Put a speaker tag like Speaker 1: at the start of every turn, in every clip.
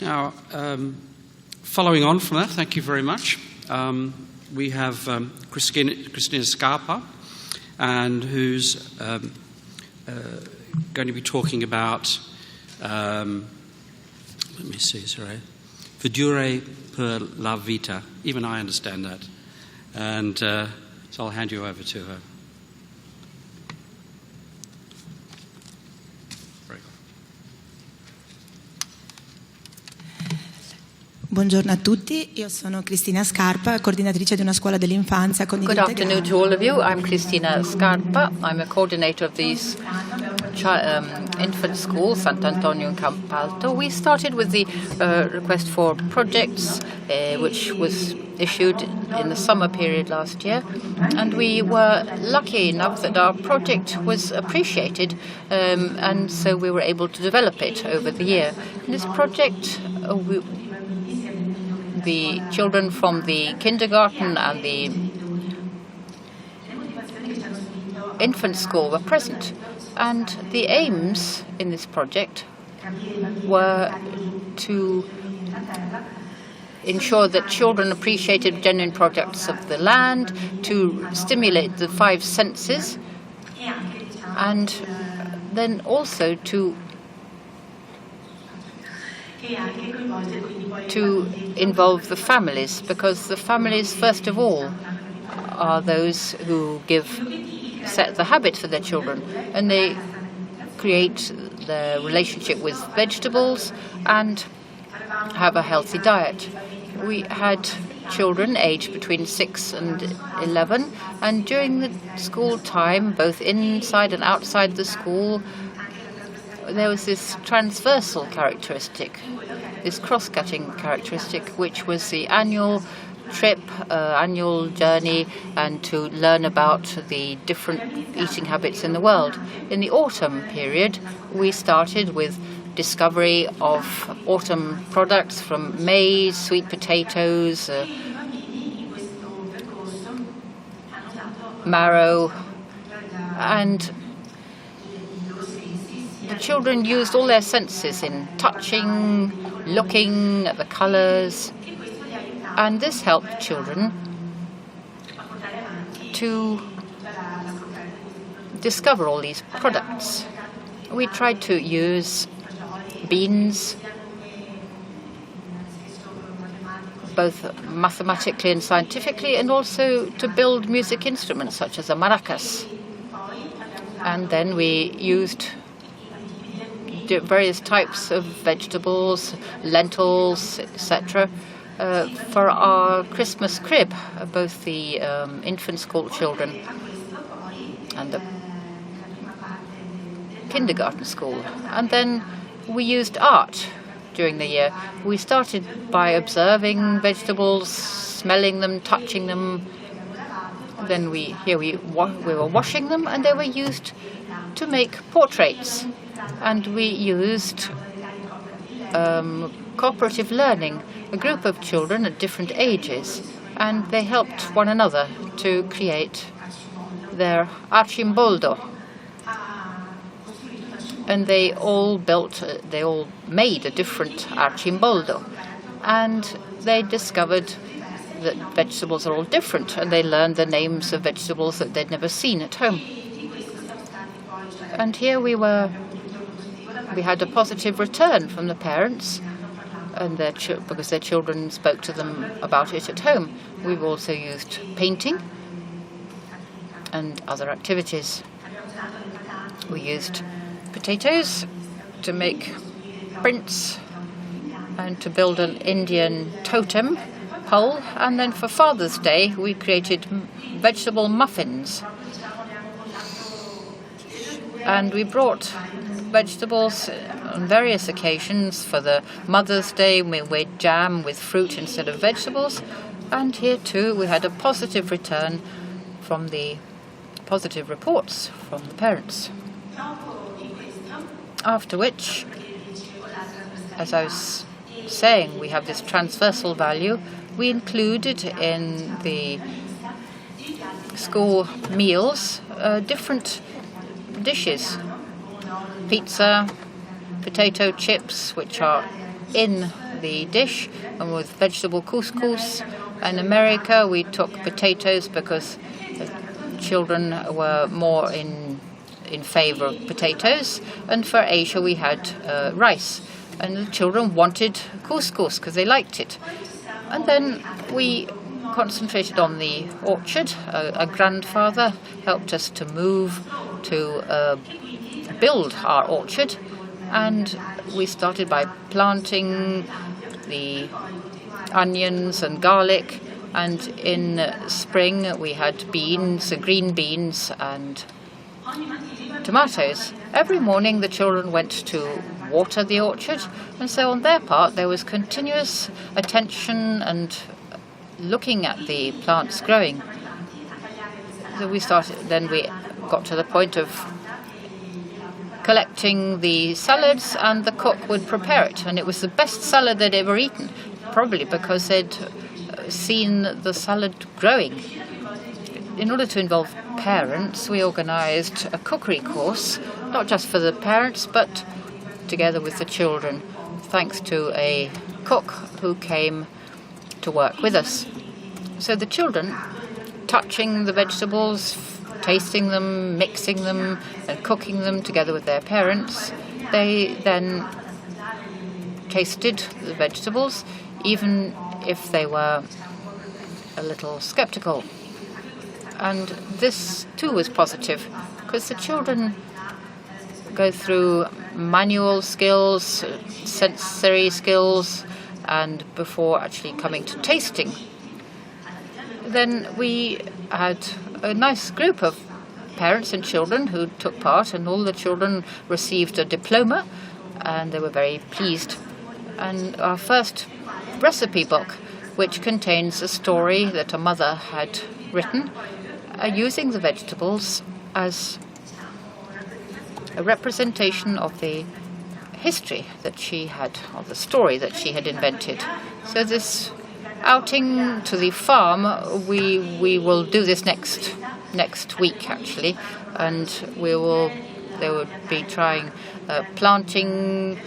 Speaker 1: Now, following on from that, thank you very much. We have Cristina Scarpa, and who's going to be talking about, let me see, sorry, Verdure per la vita. Even I understand that. And so I'll hand you over to her.
Speaker 2: Buongiorno a tutti, io sono Cristina Scarpa, coordinatrice di una scuola dell'infanzia con
Speaker 3: Good afternoon to all of you. I'm Cristina Scarpa. I'm a coordinator of these infant school, Sant'Antonio in Campalto. We started with the request for projects, which was issued in the summer period last year, and we were lucky enough that our project was appreciated, and so we were able to develop it over the year. In this project, the children from the kindergarten and the infant school were present. And the aims in this project were to ensure that children appreciated genuine products of the land, to stimulate the five senses, and then also to involve the families, because the families, first of all, are those who set the habit for their children, and they create the relationship with vegetables and have a healthy diet. We had children aged between 6 and 11, and during the school time, both inside and outside the school, there was this transversal characteristic, this cross-cutting characteristic, which was the annual trip, annual journey, and to learn about the different eating habits in the world. In the autumn period, we started with discovery of autumn products from maize, sweet potatoes, marrow, and the children used all their senses in touching, looking at the colors, and this helped children to discover all these products. We tried to use beans, both mathematically and scientifically, and also to build music instruments such as a maracas. And then we used various types of vegetables, lentils, etc., for our Christmas crib, both the infant school children and the kindergarten school. And then we used art during the year. We started by observing vegetables, smelling them, touching them. Then we were washing them, and they were used to make portraits. And we used cooperative learning, a group of children at different ages, and they helped one another to create their archimboldo. And they all made a different archimboldo, and they discovered that vegetables are all different, and they learned the names of vegetables that they'd never seen at home. And here we had a positive return from the parents, and because their children spoke to them about it at home. We've also used painting and other activities. We used potatoes to make prints and to build an Indian totem pole, and then for Father's Day we created vegetable muffins. And we brought vegetables on various occasions. For the Mother's Day, we made jam with fruit instead of vegetables. And here too, we had a positive return from the positive reports from the parents. After which, as I was saying, we have this transversal value. We included in the school meals different dishes. Pizza, potato chips, which are in the dish, and with vegetable couscous. In America, we took potatoes because the children were more in favor of potatoes, and for Asia we had rice, and the children wanted couscous because they liked it. And then we concentrated on the orchard. A grandfather helped us to move to build our orchard, and we started by planting the onions and garlic, and in spring we had beans, green beans and tomatoes. Every morning the children went to water the orchard, and so on their part there was continuous attention and looking at the plants growing. So we got to the point of collecting the salads, and the cook would prepare it, and it was the best salad they'd ever eaten, probably because they'd seen the salad growing. In order to involve parents, we organised a cookery course, not just for the parents, but together with the children, thanks to a cook who came to work with us. So the children, touching the vegetables, tasting them, mixing them, and cooking them together with their parents, they then tasted the vegetables, even if they were a little sceptical. And this too was positive, because the children go through manual skills, sensory skills, and before actually coming to tasting. Then we had a nice group of parents and children who took part, and all the children received a diploma, and they were very pleased. And our first recipe book, which contains a story that a mother had written, using the vegetables as a representation of the history that she had, or the story that she had invented. So this outing to the farm, we will do this next week actually, and they would be trying planting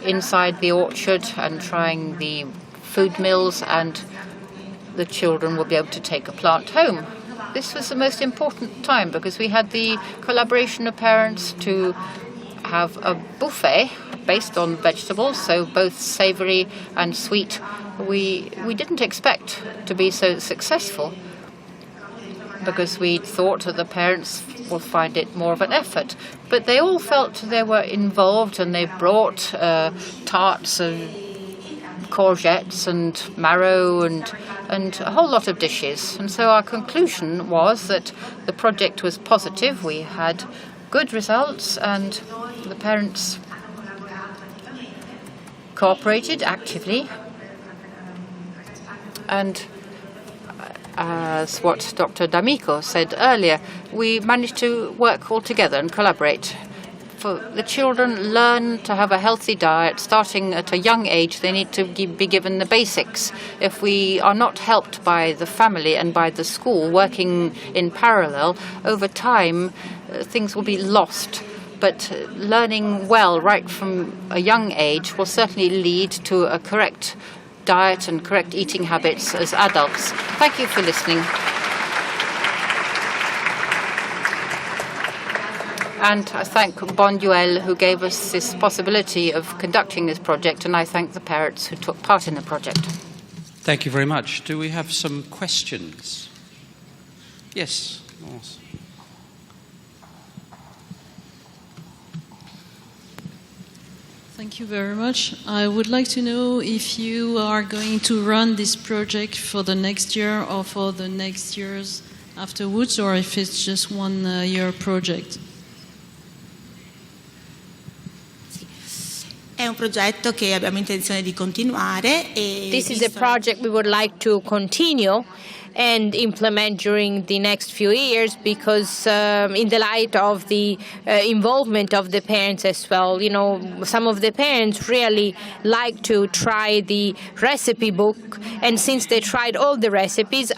Speaker 3: inside the orchard and trying the food mills, and the children will be able to take a plant home. This was the most important time because we had the collaboration of parents to have a buffet based on vegetables, so both savoury and sweet. We didn't expect to be so successful because we thought that the parents would find it more of an effort. But they all felt they were involved, and they brought tarts and courgettes and marrow and a whole lot of dishes. And so our conclusion was that the project was positive. We had good results, and the parents cooperated actively. And as what Dr. D'Amico said earlier, we managed to work all together and collaborate. For the children learn to have a healthy diet starting at a young age. They need to be given the basics. If we are not helped by the family and by the school working in parallel, over time things will be lost. But learning well right from a young age will certainly lead to a correct diet and correct eating habits as adults. Thank you for listening. And I thank Bonduel, who gave us this possibility of conducting this project, and I thank the parents who took part in the project.
Speaker 1: Thank you very much. Do we have some questions? Yes.
Speaker 4: Thank you very much. I would like to know if you are going to run this project for the next year or for the next years afterwards, or if it's just 1 year project.
Speaker 2: È un progetto che abbiamo intenzione di continuare.
Speaker 5: This is a project we would like to continue and implement during the next few years, because in the light of the involvement of the parents as well. You know, some of the parents really like to try the recipe book, and since they tried all the recipes,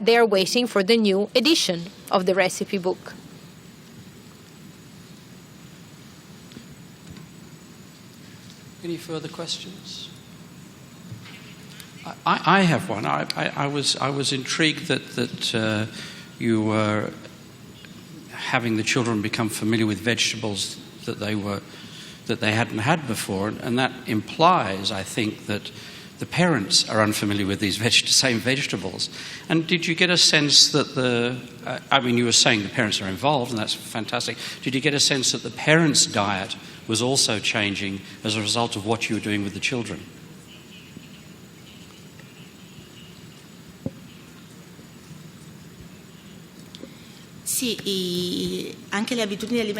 Speaker 5: they're waiting for the new edition of the recipe book.
Speaker 1: Any further questions? I have one. I was intrigued that you were having the children become familiar with vegetables that they hadn't had before, and that implies, I think, that the parents are unfamiliar with these same vegetables. And did you get a sense that you were saying the parents are involved, and that's fantastic. Did you get a sense that the parents' diet was also changing as a result of what you were doing with the children?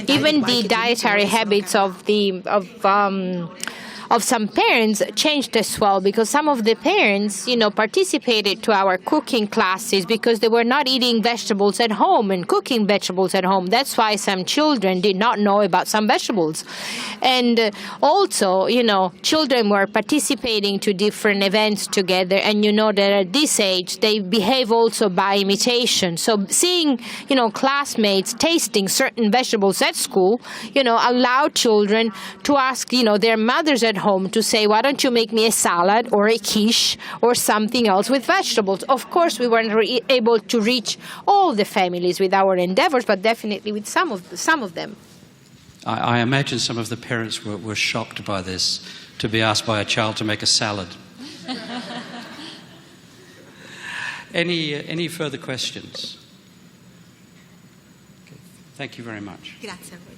Speaker 5: Even the dietary habits of some parents changed as well, because some of the parents, participated to our cooking classes because they were not eating vegetables at home and cooking vegetables at home. That's why some children did not know about some vegetables. And also, children were participating to different events together, and that at this age they behave also by imitation. So seeing, classmates tasting certain vegetables at school, allowed children to ask, their mothers at home to say, why don't you make me a salad or a quiche or something else with vegetables? Of course, we weren't able to reach all the families with our endeavors, but definitely with some of them.
Speaker 1: I imagine some of the parents were shocked by this, to be asked by a child to make a salad. Any further questions? Okay. Thank you very much.
Speaker 2: Grazie a voi.